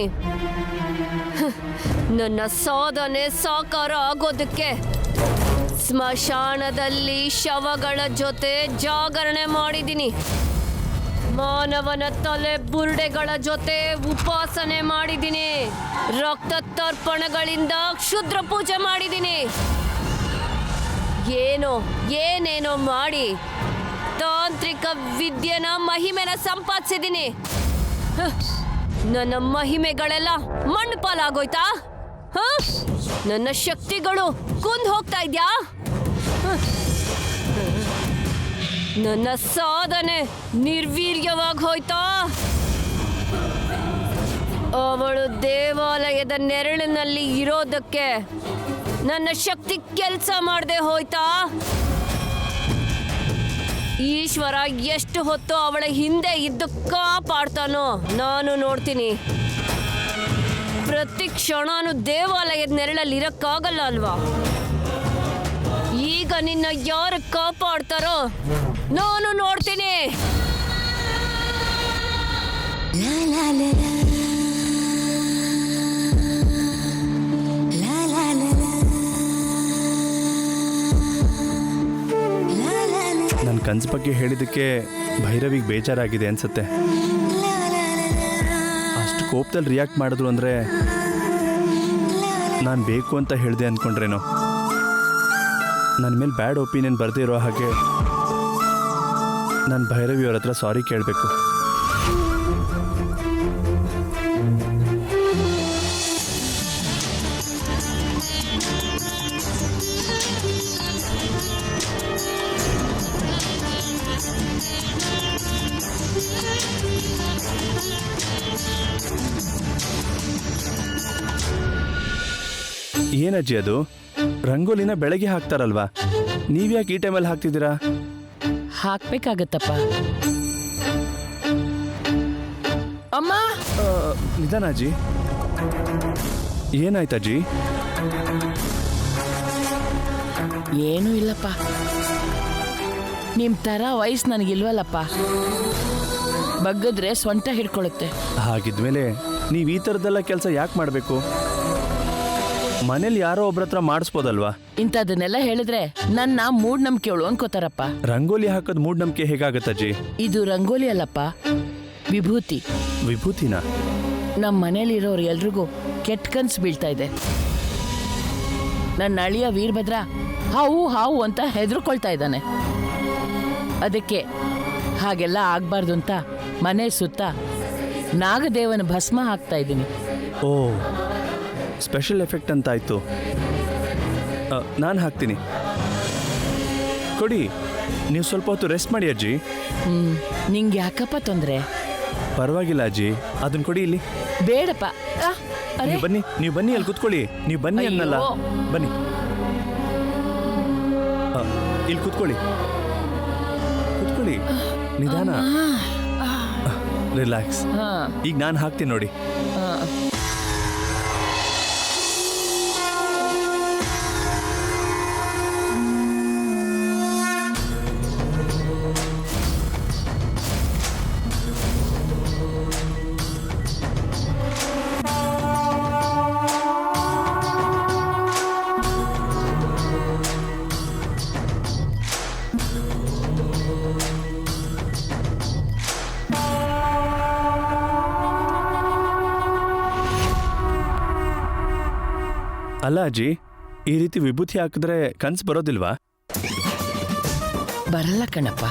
ನನ್ನ ಸಾಧನೆ ಸಾಕಾರ ಆಗೋದಕ್ಕೆ ಸ್ಮಶಾನದಲ್ಲಿ ಶವಗಳ ಜೊತೆ ಜಾಗರಣೆ ಮಾಡಿದ್ದೀನಿ. ಮಾನವನ ತಲೆ ಬುರುಡೆಗಳ ಜೊತೆ ಉಪಾಸನೆ ಮಾಡಿದ್ದೀನಿ. ರಕ್ತ ತರ್ಪಣಗಳಿಂದ ಕ್ಷುದ್ರ ಪೂಜೆ ಮಾಡಿದ್ದೀನಿ. ಏನೇನೋ ಮಾಡಿ ತಾಂತ್ರಿಕ ವಿದ್ಯೆನ ಮಹಿಮೆನ ಸಂಪಾದಿಸಿದ್ದೀನಿ. ನನ್ನ ಮಹಿಮೆಗಳೆಲ್ಲ ಮಣ್ಣು ಪಾಲಾಗೋಯ್ತಾ? ನನ್ನ ಶಕ್ತಿಗಳು ಕುಂದ್ ಹೋಗ್ತಾ ಇದ್ಯಾ? ನನ್ನ ಸಾಧನೆ ನಿರ್ವೀರ್ಯವಾಗಿ ಹೋಯ್ತಾ? ಅವಳು ದೇವಾಲಯದ ನೆರಳಿನಲ್ಲಿ ಇರೋದಕ್ಕೆ ನನ್ನ ಶಕ್ತಿ ಕೆಲಸ ಮಾಡದೆ ಹೋಯ್ತಾ? ಈಶ್ವರ ಎಷ್ಟು ಹೊತ್ತು ಅವಳ ಹಿಂದೆ ಇದ್ದು ಕಾಪಾಡ್ತಾನೋ ನಾನು ನೋಡ್ತೀನಿ. ಪ್ರತಿ ಕ್ಷಣನೂ ದೇವಾಲಯದ ನೆರಳಲ್ಲಿ ಇರಕ್ಕಾಗಲ್ಲ ಅಲ್ವಾ? ಈಗ ನಿನ್ನ ಯಾರು ಕಾಪಾಡ್ತಾರೋ ನಾನು ನೋಡ್ತೀನಿ. ನನ್ನ ಕನಸು ಬಗ್ಗೆ ಹೇಳಿದ್ದಕ್ಕೆ ಭೈರವಿಗೆ ಬೇಜಾರಾಗಿದೆ ಅನ್ಸುತ್ತೆ. ಅಷ್ಟು ಕೋಪದಲ್ಲಿ ರಿಯಾಕ್ಟ್ ಮಾಡಿದ್ರು ಅಂದರೆ ನಾನು ಬೇಕು ಅಂತ ಹೇಳಿದೆ ಅಂದ್ಕೊಂಡ್ರೇನೋ. ನನ್ನ ಮೇಲೆ ಬ್ಯಾಡ್ ಒಪಿನಿಯನ್ ಬರದೇ ಇರೋ ಹಾಗೆ ನಾನು ಭೈರವಿಯವ್ರ ಹತ್ರ ಸಾರಿ ಕೇಳಬೇಕು. ಏನಜ್ಜಿ ಅದು? ರಂಗೋಲಿನ ಬೆಳಗ್ಗೆ ಹಾಕ್ತಾರಲ್ವಾ, ನೀವ್ಯಾಕೆ ಈ ಟೈಮಲ್ಲಿ ಹಾಕ್ತಿದ್ದೀರಾ? ಹಾಕ್ಬೇಕಾಗತ್ತಪ್ಪ. ಅಮ್ಮ, ನಿಧಾನ ಅಜ್ಜಿ. ಏನಾಯ್ತಜ್ಜಿ? ಏನೂ ಇಲ್ಲಪ್ಪ. ನಿಮ್ ತರ ವಯಸ್ಸು ನನಗಿಲ್ವಲ್ಲಪ್ಪ. ಬಗ್ಗದ್ರೆ ಸೊಂಟ ಹಿಡ್ಕೊಳ್ಳುತ್ತೆ. ಹಾಗಿದ್ಮೇಲೆ ನೀವು ಈ ಥರದ್ದೆಲ್ಲ ಕೆಲಸ ಯಾಕೆ ಮಾಡಬೇಕು? ಮನೇಲಿ ಯಾರೋ ಒಬ್ರ ಹತ್ರ ಮಾಡಿಸ್ಬೋದಲ್ವಾ? ಇಂಥದನ್ನೆಲ್ಲ ಹೇಳಿದ್ರೆ ನನ್ನ ಮೂಢನಂಬಿಕೆಗಳು ಅನ್ಕೋತಾರಪ್ಪ. ರಂಗೋಲಿ ಹಾಕೋದು ಮೂಢನಂಬಿಕೆ ಹೇಗಾಗತ್ತಜ್ಜಿ? ಇದು ರಂಗೋಲಿ ಅಲ್ಲಪ್ಪ, ವಿಭೂತಿ. ವಿಭೂತಿನ? ನಮ್ಮ ಮನೇಲಿರೋರು ಎಲ್ರಿಗೂ ಕೆಟ್ಟ ಕನ್ಸು ಬೀಳ್ತಾ ಇದೆ. ನನ್ನ ಅಳಿಯ ವೀರಭದ್ರ ಹಾವು ಅಂತ ಹೆದರ್ಕೊಳ್ತಾ ಇದ್ದಾನೆ. ಅದಕ್ಕೆ ಹಾಗೆಲ್ಲ ಆಗ್ಬಾರ್ದು ಅಂತ ಮನೆ ಸುತ್ತ ನಾಗದೇವನ ಭಸ್ಮ ಹಾಕ್ತಾ ಇದ್ದೀನಿ. ಓ, ಸ್ಪೆಷಲ್ ಎಫೆಕ್ಟ್ ಅಂತ ಆಯ್ತು. ನಾನು ಹಾಕ್ತೀನಿ, ಕೊಡಿ. ನೀವು ಸ್ವಲ್ಪ ಹೊತ್ತು ರೆಸ್ಟ್ ಮಾಡಿ ಅಜ್ಜಿ. ನಿಂಗೆ ಯಾಕಪ್ಪ ತೊಂದರೆ? ಪರವಾಗಿಲ್ಲ ಅಜ್ಜಿ, ಅದನ್ನ ಕೊಡಿ ಇಲ್ಲಿ. ಬೇಡಪ್ಪ. ನೀವು ಬನ್ನಿ ಅಲ್ಲಿ ಕುತ್ಕೊಳ್ಳಿ. ನೀವು ಬನ್ನಿ ಅನ್ನಲ್ಲ, ಬನ್ನಿ ಇಲ್ಲಿ ಕುತ್ಕೊಳ್ಳಿ. ನಿಧಾನ, ರಿಲ್ಯಾಕ್ಸ್. ಈಗ ನಾನು ಹಾಕ್ತೀನಿ ನೋಡಿ. ಅಲ್ಲ ಅಜ್ಜಿ, ಈ ರೀತಿ ವಿಭೂತಿ ಹಾಕಿದ್ರೆ ಕನ್ಸು ಬರೋದಿಲ್ವಾ? ಬರಲ್ಲ ಕಣಪ್ಪ.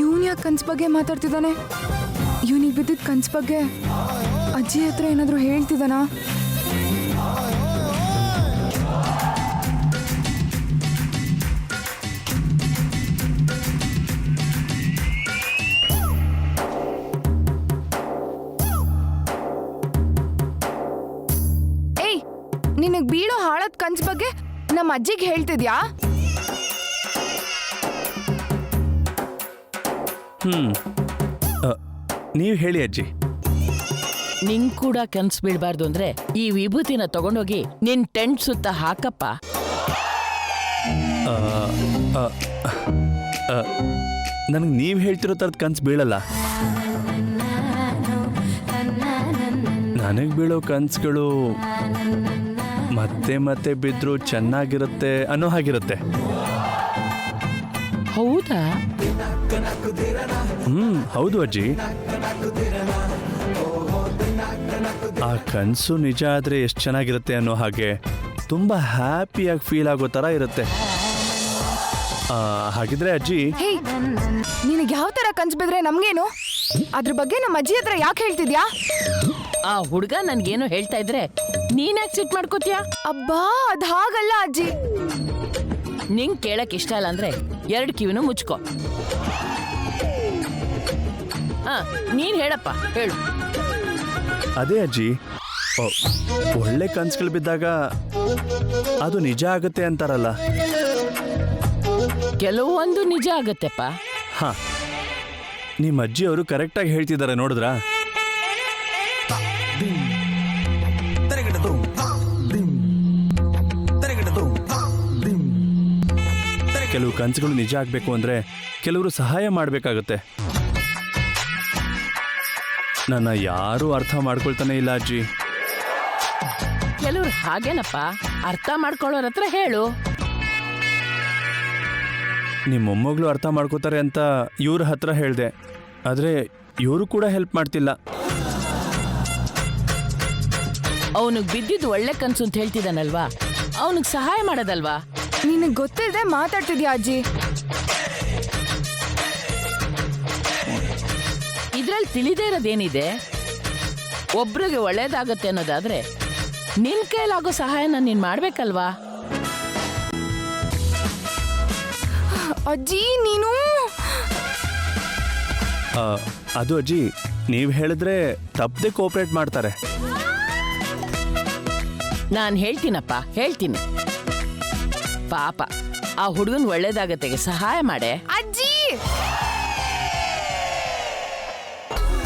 ಇವನ್ ಯಾಕೆ ಕನ್ಸು ಬಗ್ಗೆ ಮಾತಾಡ್ತಿದ್ದಾನೆ? ಇವನಿಗೆ ಬಿದ್ದಿದ್ದ ಕನ್ಸು ಬಗ್ಗೆ ಅಜ್ಜಿ ಹತ್ರ ಏನಾದರೂ ಹೇಳ್ತಿದ್ದಾನಾ? ನಿನಗೆ ಬೀಳೋ ಹಾಳದ ಕನ್ಸು ಬಗ್ಗೆ ನಮ್ಮ ಅಜ್ಜಿಗೆ ಹೇಳ್ತಿದ್ಯಾ? ನೀವು ಹೇಳಿ ಅಜ್ಜಿ. ನಿಂಗ್ ಕೂಡ ಕನ್ಸು ಬೀಳ್ಬಾರ್ದು ಅಂದ್ರೆ ಈ ವಿಭೂತಿನ ತಗೊಂಡೋಗಿ ನಿನ್ ಟೆಂಟ್ ಸುತ್ತ ಹಾಕಪ್ಪ. ನನಗೆ ನೀವು ಹೇಳ್ತಿರೋ ಥರದ ಕನ್ಸು ಬೀಳಲ್ಲ. ನನಗೆ ಬೀಳೋ ಕನ್ಸುಗಳು ಮತ್ತೆ ಮತ್ತೆ ಬಿದ್ದರೂ ಚೆನ್ನಾಗಿರುತ್ತೆ ಅನ್ನೋ ಹಾಗಿರುತ್ತೆ. ಹೌದಾ? ಹೌದು ಅಜ್ಜಿ. ಆ ಕನಸು ನಿಜ ಆದರೆ ಎಷ್ಟು ಚೆನ್ನಾಗಿರುತ್ತೆ ಅನ್ನೋ ಹಾಗೆ ತುಂಬ ಹ್ಯಾಪಿಯಾಗಿ ಫೀಲ್ ಆಗೋ ಥರ ಇರುತ್ತೆ. ಹಾಗಿದ್ರೆ ಅಜ್ಜಿ, ಹೇ, ನಿನಗೆ ಯಾವ ಥರ ಕನ್ಸು ಬಿದ್ರೆ ನಮ್ಗೇನು? ಅದ್ರ ಬಗ್ಗೆ ನಮ್ಮ ಅಜ್ಜಿ ಹತ್ರ ಯಾಕೆ ಹೇಳ್ತಿದ್ಯಾ? ಆ ಹುಡುಗ ನನ್ಗೇನೋ ಹೇಳ್ತಾ ಇದ್ರೆ ನೀನ್ಯಾಕೆ ಸಿಟ್ ಮಾಡ್ಕೋತೀಯ? ಅಬ್ಬಾ, ಅದ್ ಹಾಗಲ್ಲ ಅಜ್ಜಿ. ನಿಂಗ್ ಕೇಳಕ್ ಇಷ್ಟ ಇಲ್ಲ ಅಂದ್ರೆ 2 ಕಿವಿನೂ ಮುಚ್ಕೋ. ನೀನ್ ಹೇಳಪ್ಪ, ಹೇಳು. ಅದೇ ಅಜ್ಜಿ, ಒಳ್ಳೆ ಕನ್ಸುಗಳು ಬಿದ್ದಾಗ ಅದು ನಿಜ ಆಗುತ್ತೆ ಅಂತಾರಲ್ಲ. ಕೆಲವೊಂದು ನಿಜ ಆಗತ್ತೆಪ್ಪ. ಹಾ, ನಿಮ್ಮ ಅಜ್ಜಿ ಅವರು ಕರೆಕ್ಟಾಗಿ ಹೇಳ್ತಿದ್ದಾರೆ ನೋಡಿದ್ರಾ? ಕೆಲವು ಕನಸುಗಳು ನಿಜ ಆಗಬೇಕು ಅಂದ್ರೆ ಕೆಲವರು ಸಹಾಯ ಮಾಡಬೇಕಾಗತ್ತೆ. ನನ್ನ ಯಾರೂ ಅರ್ಥ ಮಾಡ್ಕೊಳ್ತಾನೆ ಇಲ್ಲ ಅಜ್ಜಿ. ಕೆಲವ್ರು ಹಾಗೇನಪ್ಪ, ಅರ್ಥ ಮಾಡ್ಕೊಳ್ಳೋರ ಹತ್ರ ಹೇಳು. ನಿಮ್ಮ ಮೊಮ್ಮಗಳು ಅರ್ಥ ಮಾಡ್ಕೋತಾರೆ ಅಂತ ಇವ್ರ ಹತ್ರ ಹೇಳಿದೆ, ಆದರೆ ಇವರು ಕೂಡ ಹೆಲ್ಪ್ ಮಾಡ್ತಿಲ್ಲ. ಅವನಿಗೆ ಬಿದ್ದಿದ್ದು ಒಳ್ಳೆ ಕನ್ಸು ಅಂತ ಹೇಳ್ತಿದ್ದಾನಲ್ವಾ, ಅವನಿಗೆ ಸಹಾಯ ಮಾಡೋದಲ್ವಾ? ನಿನಗೆ ಗೊತ್ತಿಲ್ಲದೆ ಮಾತಾಡ್ತಿದ್ಯಾ ಅಜ್ಜಿ? ಇದ್ರಲ್ಲಿ ತಿಳಿದೇ ಇರೋದೇನಿದೆ? ಒಬ್ರಿಗೆ ಒಳ್ಳೇದಾಗತ್ತೆ ಅನ್ನೋದಾದ್ರೆ ನಿನ್ ಕೈಲಾಗೋ ಸಹಾಯನ ನೀನ್ ಮಾಡ್ಬೇಕಲ್ವಾ? ಅಜ್ಜಿ ನೀನು ಅದು ಅಜ್ಜಿ, ನೀವು ಹೇಳಿದ್ರೆ ತಪ್ಪದೆ ಕೋಆಪರೇಟ್ ಮಾಡ್ತಾರೆ. ನಾನು ಹೇಳ್ತೀನಪ್ಪ, ಹೇಳ್ತೀನಿ. ಪಾಪ ಆ ಹುಡುಗನ್ ಒಳ್ಳೇದಾಗತ್ತೆಗೆ ಸಹಾಯ ಮಾಡೆ. ಅಜ್ಜಿ,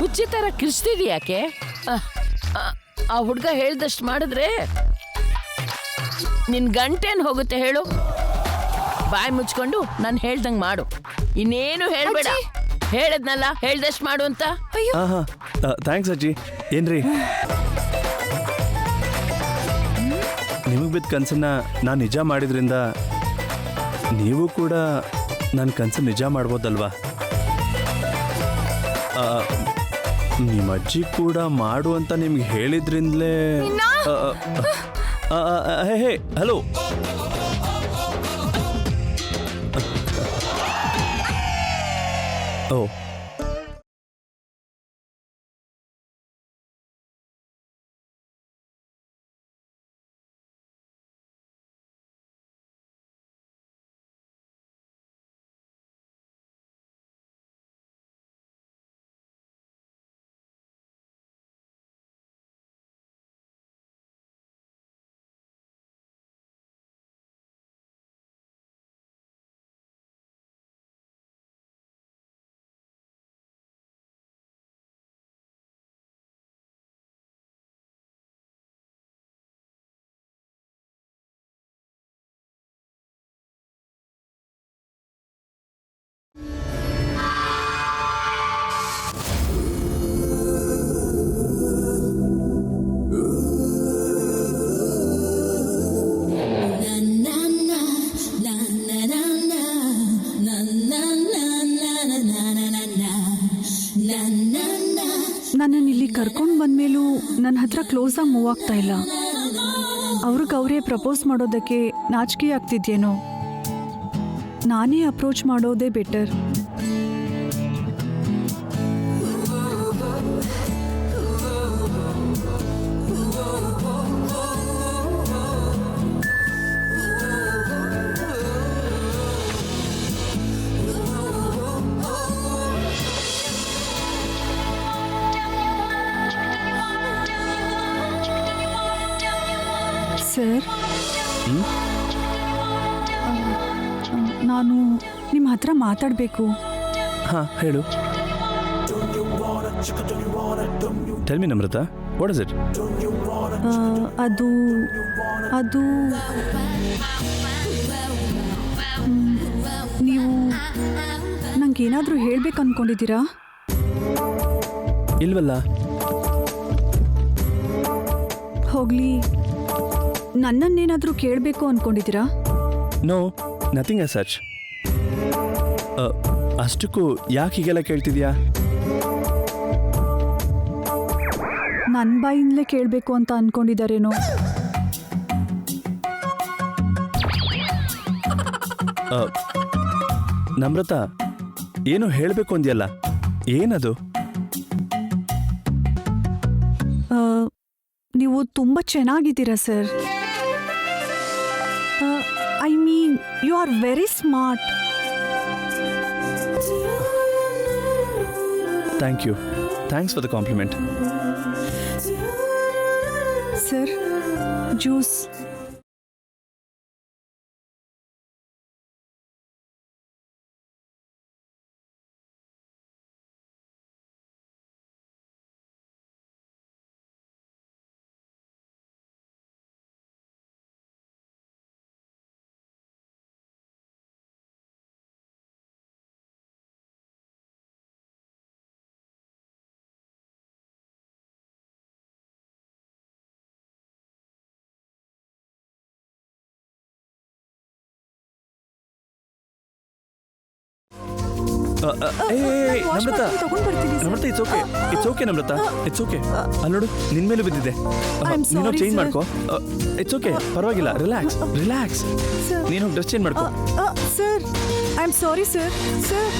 ಹುಚ್ಚಿ ತರ ಕಿರ್ಸ್ತಿದಿ ಯಾಕೆ? ಆ ಹುಡುಗ ಹೇಳ್ದಷ್ಟು ಮಾಡಿದ್ರೆ ನಿನ್ ಗಂಟೇನ್ ಹೋಗುತ್ತೆ ಹೇಳು? ಬಾಯಿ ಮುಚ್ಕೊಂಡು ನಾನು ಹೇಳ್ದಂಗ್ ಮಾಡು, ಇನ್ನೇನು ಹೇಳ್ಬೇಡ. ಹೇಳದ್ನಲ್ಲ, ಹೇಳ್ದಷ್ಟು ಮಾಡು ಅಂತ. ಥ್ಯಾಂಕ್ಸ್ ಅಜ್ಜಿ. ಏನ್ರಿ, ನಿಮಗೆ ಬಿದ್ದ ಕನಸನ್ನ ನಾನು ನಿಜ ಮಾಡಿದ್ರಿಂದ ನೀವು ಕೂಡ ನನ್ನ ಕನಸು ನಿಜ ಮಾಡ್ಬೋದಲ್ವಾ? ನಿಮ್ಮ ಅಜ್ಜಿ ಕೂಡ ಮಾಡು ಅಂತ ನಿಮ್ಗೆ ಹೇಳಿದ್ರಿಂದಲೇ. ಹೇ, ಹಲೋ. ಓ, ನನ್ನನ್ನು ಇಲ್ಲಿ ಕರ್ಕೊಂಡು ಬಂದ್ಮೇಲೂ ನನ್ನ ಹತ್ರ ಕ್ಲೋಸಾಗಿ ಮೂವ್ ಆಗ್ತಾ ಇಲ್ಲ. ಅವ್ರಿಗೆ ಅವರೇ ಪ್ರಪೋಸ್ ಮಾಡೋದಕ್ಕೆ ನಾಚಿಕೆ ಆಗ್ತಿದ್ಯೇನೋ? ನಾನೇ ಅಪ್ರೋಚ್ ಮಾಡೋದೇ ಬೆಟರ್. ಸರ್, ನಾನು ನಿಮ್ಮ ಹತ್ರ ಮಾತಾಡಬೇಕು. ಹಾಂ, ಹೇಳು. Tell me Namrata, what is it? ಅದು ನೀವು ನಂಗೇನಾದರೂ ಹೇಳ್ಬೇಕು ಅಂದ್ಕೊಂಡಿದ್ದೀರಾ? ಇಲ್ವಲ್ಲ. ಹೋಗ್ಲಿ, ನನ್ನನ್ನೇನಾದರೂ ಕೇಳಬೇಕು ಅಂದ್ಕೊಂಡಿದ್ದೀರಾ? No, nothing as such. ಅಷ್ಟಕ್ಕೂ ಯಾಕೆ ಹೀಗೆಲ್ಲ ಕೇಳ್ತಿದ್ಯಾ? ನನ್ನ ಬಾಯಿಂದಲೇ ಕೇಳಬೇಕು ಅಂತ ಅಂದ್ಕೊಂಡಿದ್ದಾರೇನೋ? ನಮ್ರತ ಏನು ಹೇಳಬೇಕು ಅಂದ್ಯಲ್ಲ, ಏನದು? ನೀವು ತುಂಬ ಚೆನ್ನಾಗಿದ್ದೀರಾ sir. I mean you are very smart. Thank you. Thanks for the compliment. Sir, juice. Namrata, Namrata, it's okay, it's okay Namrata, it's okay. ಅಲ್ಲಿ ನೋಡು, ನಿನ್ ಮೇಲೂ ಬಿದ್ದಿದೆ. ನೀನು ಚೇಂಜ್ ಮಾಡ್ಕೋ. ಇಟ್ಸ್ ಓಕೆ, ಪರವಾಗಿಲ್ಲ. Relax, relax. ನೀನು ಡ್ರೆಸ್ ಚೇಂಜ್ ಮಾಡ್ಕೋ. Sir, I am sorry sir. Sir,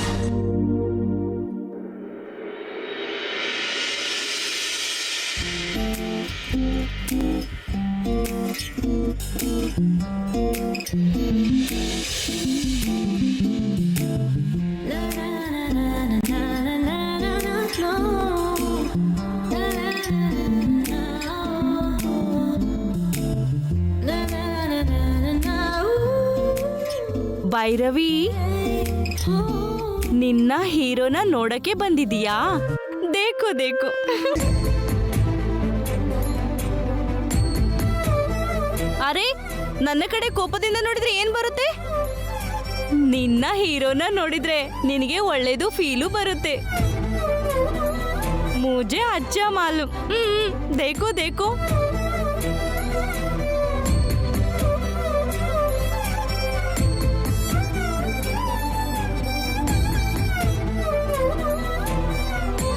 Bhairavi, ನಿನ್ನ ಹೀರೋನ ನೋಡಕ್ಕೆ ಬಂದಿದೀಯಾ? ದೇಕು ದೇಕು. ಅರೆ, ನನ್ನ ಕಡೆ ಕೋಪದಿಂದ ನೋಡಿದ್ರೆ ಏನ್ ಬರುತ್ತೆ? ನಿನ್ನ ಹೀರೋನ ನೋಡಿದ್ರೆ ನಿನಗೆ ಒಳ್ಳೇದು ಫೀಲು ಬರುತ್ತೆ. ಮುಜೆ ಅಚ್ಚಾ ಮಾಲೂಮ್. ದೇಕೋ ದೇಕೋ.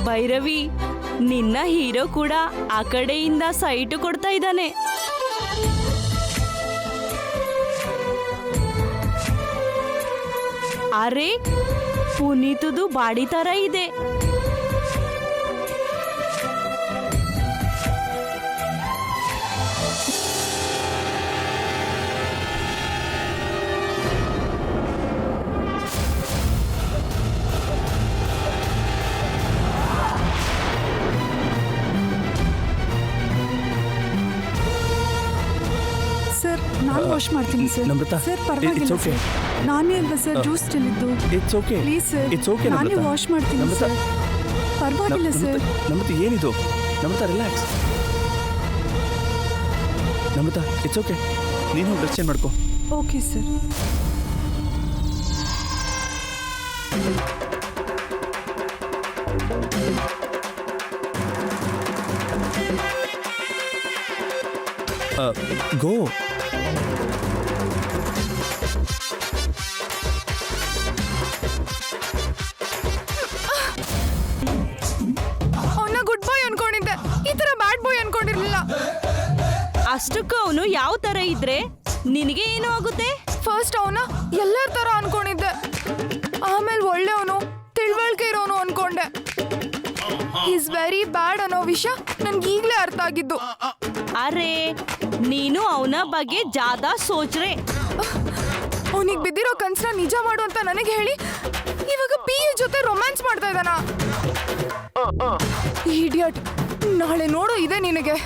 ಭೈರವಿ, ನಿನ್ನ ಹೀರೋ ಕೂಡ ಆ ಕಡೆಯಿಂದ ಸೈಟು ಕೊಡ್ತಾ ಇದ್ದಾನೆ. ಅರೆ, ಪುನೀತದು ಬಾಡಿ ತರ ಇದೆ. ಸರ್, ನಾನು ವಾಶ್ ಮಾಡ್ತೀನಿ ಸರ್. ನಮ್ರತ, ಸರ್, ಪರವಾಗಿಲ್ಲ. It's okay. ನಾನೇ ಅಲ್ವಾ ಸರ್ ಜ್ಯೂಸ್ ಚೆಲ್ಲಿದ್ದು? It's okay, please sir, it's okay. ನಾನೇ ವಾಶ್ ಮಾಡ್ತೀನಿ ಸರ್. ಪರವಾಗಿಲ್ಲ ಸರ್. ನಮ್ರತ, ಏನಿದು? Namrata, relax. Namrata, it's okay. ನೀನು ಡ್ರೆಸ್ ಚೇಂಜ್ ಮಾಡ್ಕೋ. Okay sir. ಗೋ. ಅವನ್ನ ಗುಡ್ ಬಾಯ್ ಅನ್ಕೊಂಡಿದ್ದೆ, ಈ ತರ ಬ್ಯಾಡ್ ಬಾಯ್ ಅನ್ಕೊಂಡಿರ್ಲಿಲ್ಲ. ಅಷ್ಟಕ್ಕೂ ಅವನು ಯಾವ ತರ ಇದ್ರೆ ನಿನಗೆ ಏನು ಆಗುತ್ತೆ? ಫಸ್ಟ್ ಅವನ ಎಲ್ಲರ ತರ ಅನ್ಕೊಂಡಿದ್ದೆ, ಆಮೇಲೆ ಒಳ್ಳೆಯವನು, ತಿಳುವಳಿಕೆ ಇರೋನು ಅನ್ಕೊಂಡೆ. ಈಸ್ ವೆರಿ ಬ್ಯಾಡ್ ಅನ್ನೋ ವಿಷಯ ನನ್ಗೆ ಈಗಲೇ ಅರ್ಥ ಆಗಿದ್ದು. ಅರೆ, ನೀನು ಅವನ ಬಗ್ಗೆ ಜಾದಾ ಸೋಚ್ರೆ. ಅವನಿಗೆ ಬಿದ್ದಿರೋ ಕನ್ಸನ್ನ ನಿಜ ಮಾಡು ಅಂತ ನನಗೆ ಹೇಳಿ ಇವಾಗ ಬಿ ಜೊತೆ ರೊಮ್ಯಾನ್ಸ್ ಮಾಡ್ತಾ ಇದ್ದಾನ. ಇಡಿಯಟ್, ನಾಳೆ ನೋಡು ಇದೆ ನಿನಗೆ.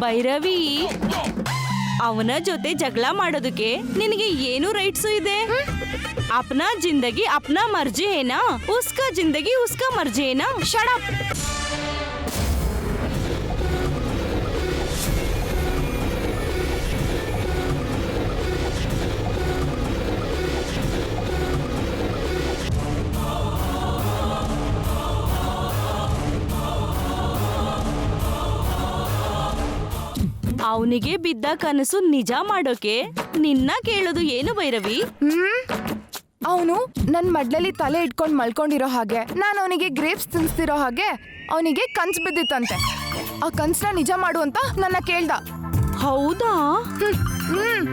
ಭೈರವಿ, ಅವನ ಜೊತೆ ಜಗಳ ಮಾಡೋದಕ್ಕೆ ನಿನಗೆ ಏನು ರೈಟ್ಸು ಇದೆ? ಅಪ್ನಾ ಜಿಂದಗಿ ಅಪ್ನಾ ಮರ್ಜಿ ಏನಾ, ಉಸ್ಕಾ ಜಿಂದಗಿ ಉಸ್ಕಾ ಮರ್ಜಿ ಏನಾ. Shut up. ಅವನಿಗೆ ಬಿದ್ದ ಕನಸು ನಿಜ ಮಾಡೋಕೆ ನಿನ್ನ ಕೇಳೋದು ಏನು ಭೈರವಿ? ಅವನು ನನ್ನ ಮಡ್ಲಲ್ಲಿ ತಲೆ ಇಟ್ಕೊಂಡು ಮಲ್ಕೊಂಡಿರೋ ಹಾಗೆ ನಾನು ಅವನಿಗೆ ಗ್ರೇಪ್ಸ್ ತಿನ್ಸ್ತಿರೋ ಹಾಗೆ ಅವನಿಗೆ ಕನ್ಸು ಬಿದ್ದಿತ್ತಂತೆ. ಆ ಕನ್ಸನ್ನ ನಿಜ ಮಾಡು ಅಂತ ನನ್ನ ಕೇಳ್ದ. ಹೌದಾ? ಹ್ಮ್